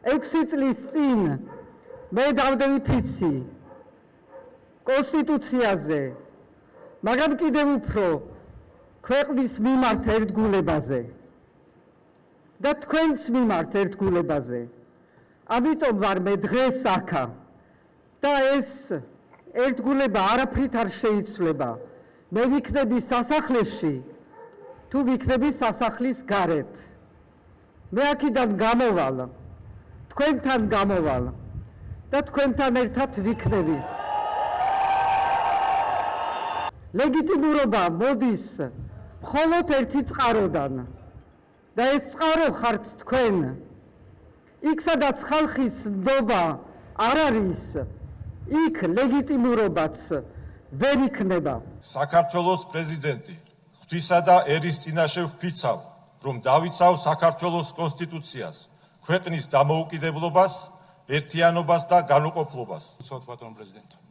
6 წლის წინ მე დავდები ფიცი კონსტიტუციაზე, მაგრამ კიდევ უფრო ქვეყნის მიმართ ერთგულებაზე და თქვენს მიმართ ერთგულებაზე. ამიტომ ვარ მე დღეს აქა და ეს ერთგულება არაფრით არ შეიცვლება. მე ვიქნები სასახლეში, თუ ვიქნები სასახლის გარეთ. მე აქედან გამოვალ, თქვენთან გამოვალ და თქვენთან ერთად ვიქნები. ლეგიტიმურობა მოდის მხოლოდ ერთი წყაროდან და ეს წყარო ხართ თქვენ. იქ სადაც ხალხის ნდობა არ არის, იქ ლეგიტიმურობაც ვერ იქნება. საქართველოს პრეზიდენტი ღვთისა და ერის წინაშე ვფიცავ, რომ დავიცავ საქართველოს კონსტიტუციას, ქვეყნის დამოუკიდებლობას, ერთიანობას და განუყოფლობას. Patan prezident.